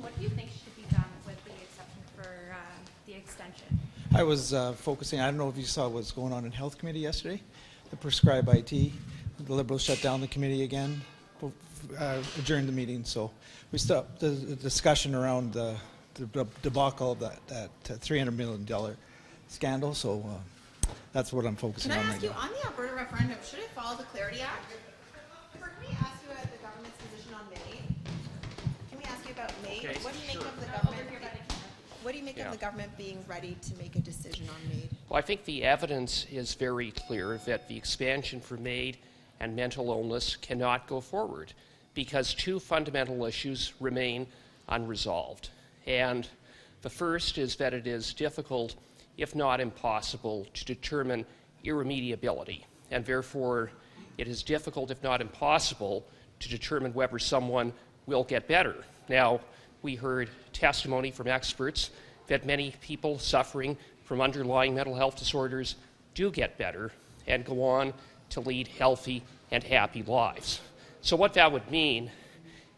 what do you think should be done with the exception for the extension? I was focusing, I don't know if you saw what's going on in Health Committee yesterday, the prescribed IT. The Liberals shut down the committee again during the meeting, so we stopped the discussion around the debacle of that $300 million scandal, so that's what I'm focusing on. Can I ask you, on the Alberta referendum, should it follow the Clarity Act? Can we ask you about the government's position on MAID? Can we ask you about MAID? Okay, what do you make of the government? What do you make of the government being ready to make a decision on MAID? Well, I think the evidence is very clear that the expansion for MAID and mental illness cannot go forward because two fundamental issues remain unresolved. And the first is that it is difficult, if not impossible, to determine irremediability. And therefore, it is difficult, if not impossible, to determine whether someone will get better. Now, we heard testimony from experts that many people suffering from underlying mental health disorders do get better and go on to lead healthy and happy lives. So what that would mean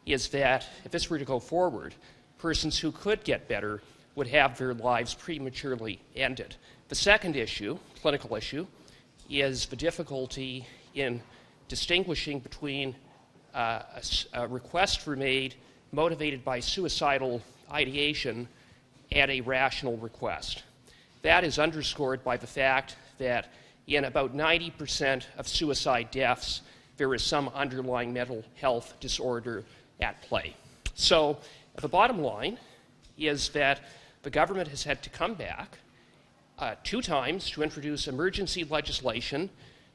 is that if this were to go forward, persons who could get better would have their lives prematurely ended. The second issue, clinical issue, is the difficulty in distinguishing between a request for MAID motivated by suicidal ideation and a rational request. That is underscored by the fact that in about 90% of suicide deaths, there is some underlying mental health disorder at play. So the bottom line is that the government has had to come back 2 times to introduce emergency legislation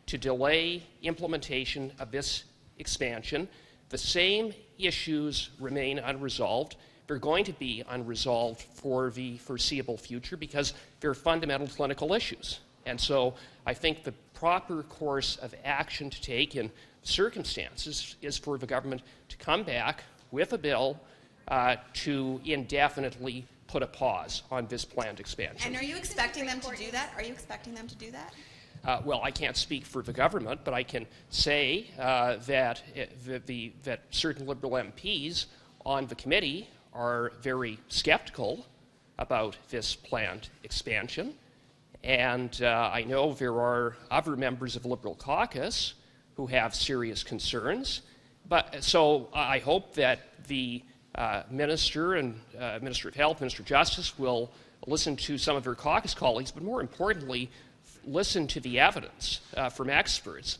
to delay implementation of this expansion. The same issues remain unresolved. They're going to be unresolved for the foreseeable future because they're fundamental clinical issues. And so I think the proper course of action to take in circumstances is for the government to come back with a bill to indefinitely put a pause on this planned expansion. And are you expecting them to do that? Are you expecting them to do that? Well, I can't speak for the government, but I can say that certain Liberal MPs on the committee are very skeptical about this planned expansion. And I know there are other members of the Liberal caucus who have serious concerns. So I hope that the Minister and Minister of Health, Minister of Justice will listen to some of their caucus colleagues, but more importantly, listen to the evidence from experts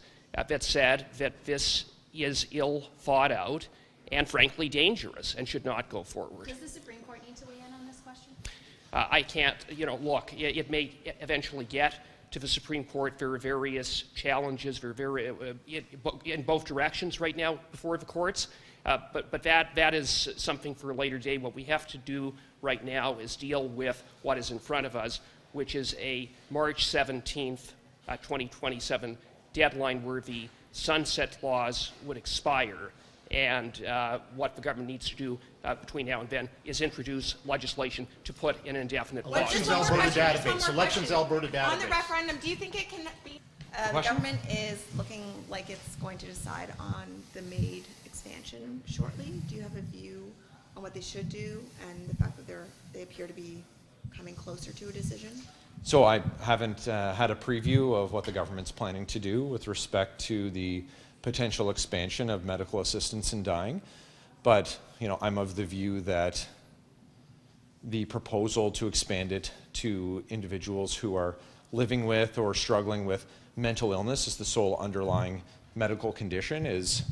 that said that this is ill thought out and frankly dangerous and should not go forward. Does the Supreme Court need to weigh in on this question? I can't, look, it may eventually get to the Supreme Court. There are various challenges in both directions right now before the courts, but that is something for a later day. What we have to do right now is deal with what is in front of us, which is a March 17th, 2027 deadline where the sunset clause would expire. And what the government needs to do between now and then is introduce legislation to put an indefinite pause. Elections Alberta database. Elections Alberta database. On the referendum, do you think it can be? The government is looking like it's going to decide on the MAID expansion shortly. Do you have a view on what they should do and the fact that they appear to be coming closer to a decision? So I haven't had a preview of what the government's planning to do with respect to the potential expansion of medical assistance in dying, but I'm of the view that the proposal to expand it to individuals who are living with or struggling with mental illness as the sole underlying medical condition is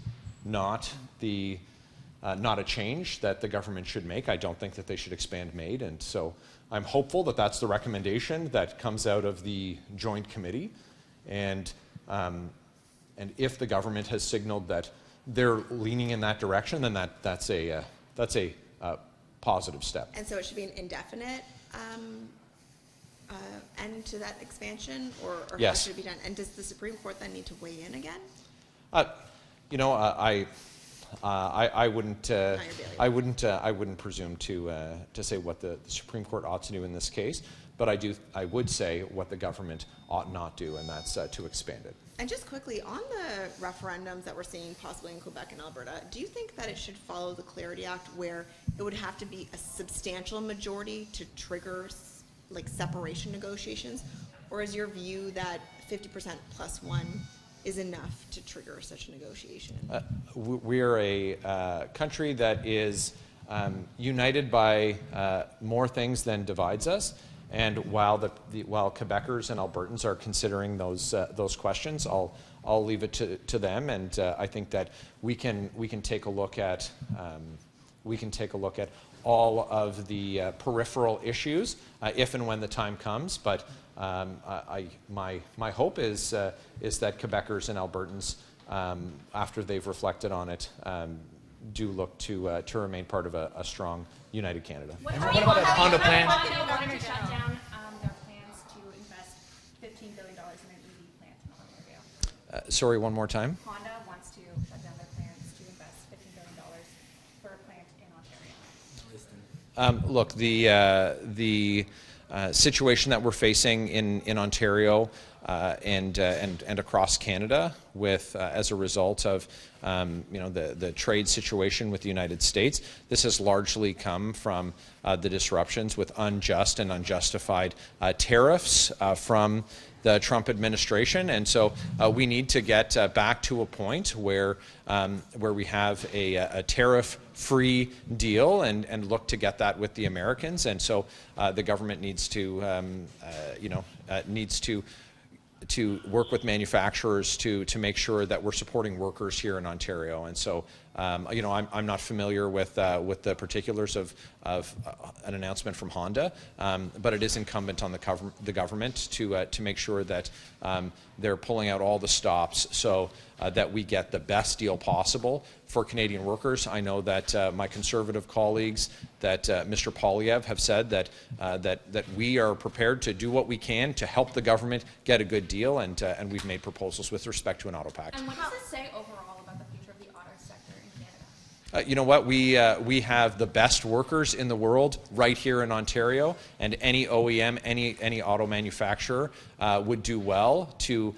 not a change that the government should make. I don't think that they should expand MAID, and so I'm hopeful that that's the recommendation that comes out of the joint committee, and if the government has signaled that they're leaning in that direction, then that's a positive step. And so it should be an indefinite end to that expansion, or yes. How should it be done? And does the Supreme Court then need to weigh in again? I wouldn't presume to say what the Supreme Court ought to do in this case, but I would say what the government ought not do, and that's to expand it. And just quickly, on the referendums that we're seeing possibly in Quebec and Alberta, do you think that it should follow the Clarity Act where it would have to be a substantial majority to trigger like separation negotiations? Or is your view that 50% plus one is enough to trigger such a negotiation? We're a country that is united by more things than divides us. And while while Quebecers and Albertans are considering those questions, I'll leave it to them. And I think that we can take a look at all of the peripheral issues if and when the time comes. But my hope is that Quebecers and Albertans, after they've reflected on it, do look to remain part of a strong, united Canada. What about that Honda plan? Honda wanted to shut down their plans to invest $15 billion in an EV plant in Ontario. Sorry, one more time. Honda wants to shut down their plans to invest $15 billion for a plant in Ontario. Look, the situation that we're facing in Ontario and across Canada, with as a result of the trade situation with the United States, this has largely come from the disruptions with unjust and unjustified tariffs from the Trump administration, and so we need to get back to a point where we have a tariff-free deal and look to get that with the Americans, and so the government needs to work with manufacturers to make sure that we're supporting workers here in Ontario. And so, I'm not familiar with the particulars of an announcement from Honda, but it is incumbent on the government to make sure that they're pulling out all the stops so that we get the best deal possible for Canadian workers. I know that my Conservative colleagues, that Mr. Poilievre, have said that we are prepared to do what we can to help the government get a good deal, and we've made proposals with respect to an auto pact. And what does it say overall about the future of the auto sector in Canada? You know what? We have the best workers in the world right here in Ontario, and any OEM, any auto manufacturer would do well to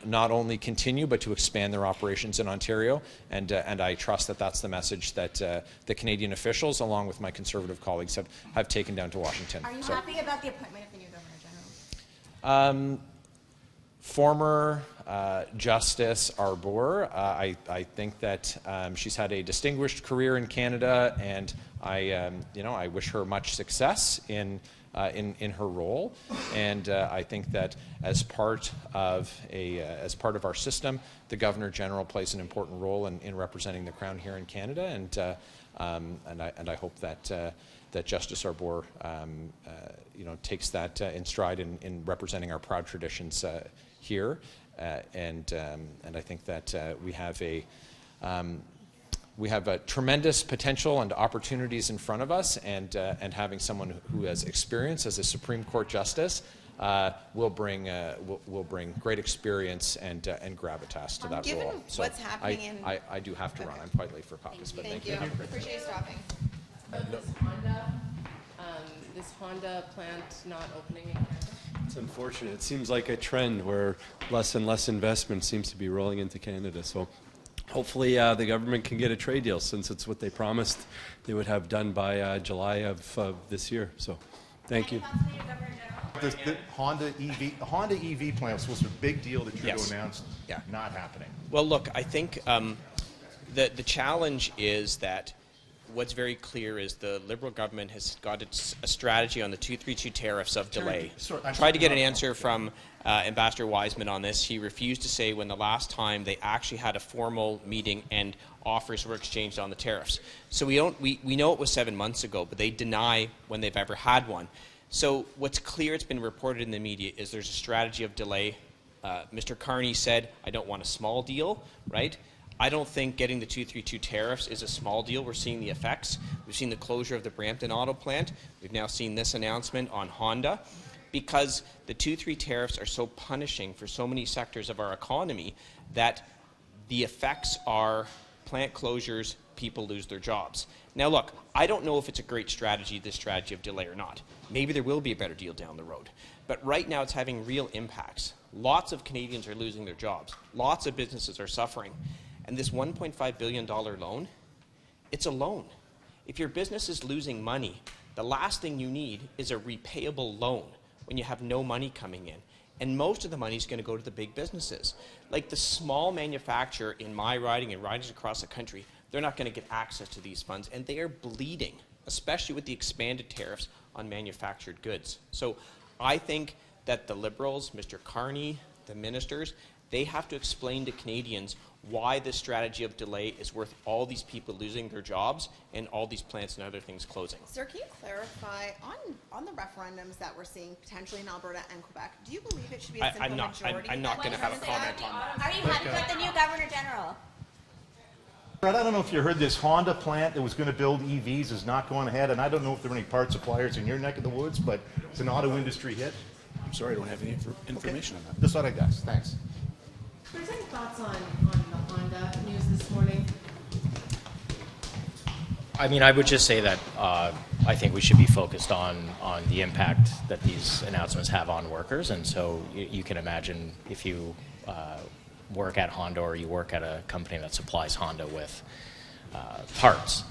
not only continue but to expand their operations in Ontario. And I trust that that's the message that the Canadian officials, along with my Conservative colleagues, have taken down to Washington. Are you happy about the appointment of the new Governor General? Former Justice Arbour, I think that she's had a distinguished career in Canada, and I wish her much success in her role. And I think that as part of our system, the Governor General plays an important role in representing the Crown here in Canada. And I hope that Justice Arbour takes that in stride in representing our proud traditions here, and I think that we have a tremendous potential and opportunities in front of us, and having someone who has experience as a Supreme Court justice will bring great experience and gravitas to that given role. So what's happening I do have to run. I'm quite late for caucus, but thank you. Appreciate you stopping. This Honda plant not opening in Canada? It's unfortunate. It seems like a trend where less and less investment seems to be rolling into Canada. So hopefully the government can get a trade deal, since it's what they promised they would have done by July of this year. So thank you. The Honda EV plan was supposed to be a big deal that Trudeau announced. Yeah. Not happening. Well, look, I think the challenge is that what's very clear is the Liberal government has got a strategy on the 232 tariffs of delay. Tried to get an answer from Ambassador Wiseman on this. He refused to say when the last time they actually had a formal meeting and offers were exchanged on the tariffs. So we know it was 7 months ago, but they deny when they've ever had one. So what's clear, it's been reported in the media, is there's a strategy of delay. Mr. Carney said, I don't want a small deal, right? I don't think getting the 232 tariffs is a small deal. We're seeing the effects. We've seen the closure of the Brampton auto plant. We've now seen this announcement on Honda. Because the 232 tariffs are so punishing for so many sectors of our economy that the effects are plant closures, people lose their jobs. Now look, I don't know if it's a great strategy, this strategy of delay or not. Maybe there will be a better deal down the road. But right now it's having real impacts. Lots of Canadians are losing their jobs. Lots of businesses are suffering. And this $1.5 billion loan, it's a loan. If your business is losing money, the last thing you need is a repayable loan when you have no money coming in. And most of the money is going to go to the big businesses. Like the small manufacturer in my riding and ridings across the country, they're not going to get access to these funds, and they are bleeding, especially with the expanded tariffs on manufactured goods. So I think that the Liberals, Mr. Carney, the ministers, they have to explain to Canadians why this strategy of delay is worth all these people losing their jobs and all these plants and other things closing. Sir, can you clarify on the referendums that we're seeing potentially in Alberta and Quebec, do you believe it should be a simple majority? I'm not going to have a comment on that. Are you happy with the new Governor General? Brett, I don't know if you heard this Honda plant that was going to build EVs is not going ahead, and I don't know if there are any part suppliers in your neck of the woods, but it's an auto industry hit. I'm sorry, I don't have any information on that. Just thought I'd ask. Thanks. Chris, any thoughts on the Honda news this morning? I mean, I would just say that I think we should be focused on the impact that these announcements have on workers. And so you can imagine if you work at Honda or you work at a company that supplies Honda with parts,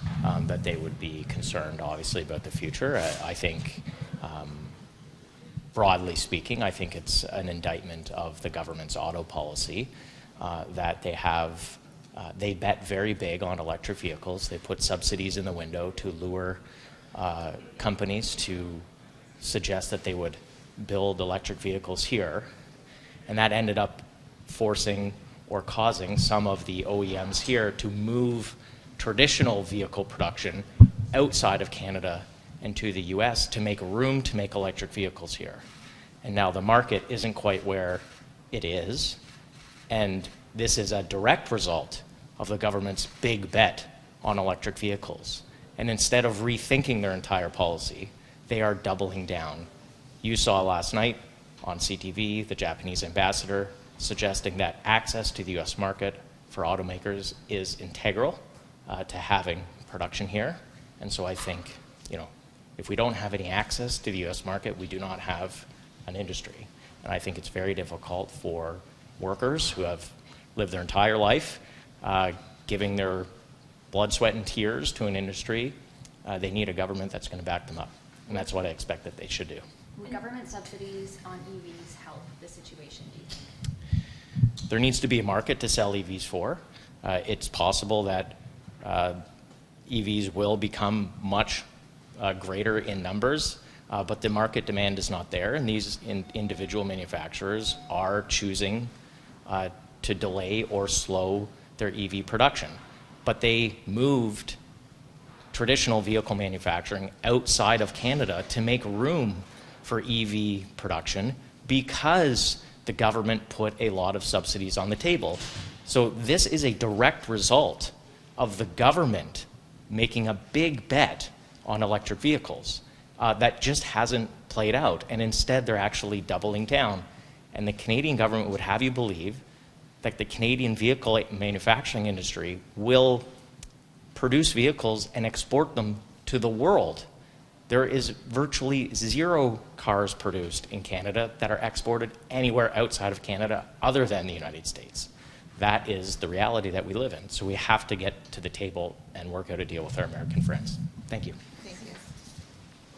that they would be concerned, obviously, about the future. I think, broadly speaking, I think it's an indictment of the government's auto policy that they have. They bet very big on electric vehicles. They put subsidies in the window to lure companies to suggest that they would build electric vehicles here. And that ended up forcing or causing some of the OEMs here to move traditional vehicle production outside of Canada and to the US to make room to make electric vehicles here. And now the market isn't quite where it is. And this is a direct result of the government's big bet on electric vehicles. And instead of rethinking their entire policy, they are doubling down. You saw last night on CTV the Japanese ambassador suggesting that access to the US market for automakers is integral to having production here. And so I think, if we don't have any access to the US market, we do not have an industry. And I think it's very difficult for workers who have lived their entire life giving their blood, sweat, and tears to an industry. They need a government that's going to back them up. And that's what I expect that they should do. Will government subsidies on EVs help the situation, do you think? There needs to be a market to sell EVs for. It's possible that EVs will become much greater in numbers, but the market demand is not there, and these individual manufacturers are choosing to delay or slow their EV production. But they moved traditional vehicle manufacturing outside of Canada to make room for EV production because the government put a lot of subsidies on the table. So this is a direct result of the government making a big bet on electric vehicles that just hasn't played out. And instead, they're actually doubling down. And the Canadian government would have you believe that the Canadian vehicle manufacturing industry will produce vehicles and export them to the world. There is virtually 0 cars produced in Canada that are exported anywhere outside of Canada other than the United States. That is the reality that we live in. So we have to get to the table and work out a deal with our American friends. Thank you. Thank you.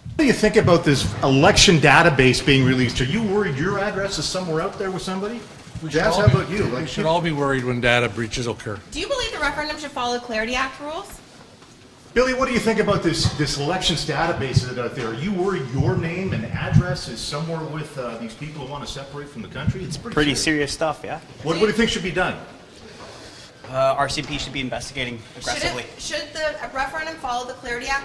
What do you think about this election database being released? Are you worried your address is somewhere out there with somebody? Jazz, how about you? We should all be worried when data breaches occur. Do you believe the referendum should follow Clarity Act rules? Billy, what do you think about this elections database that out there? Are you worried your name and address is somewhere with these people who want to separate from the country? It's pretty serious stuff, yeah. What do you think should be done? RCMP should be investigating aggressively. Should the referendum follow the Clarity Act?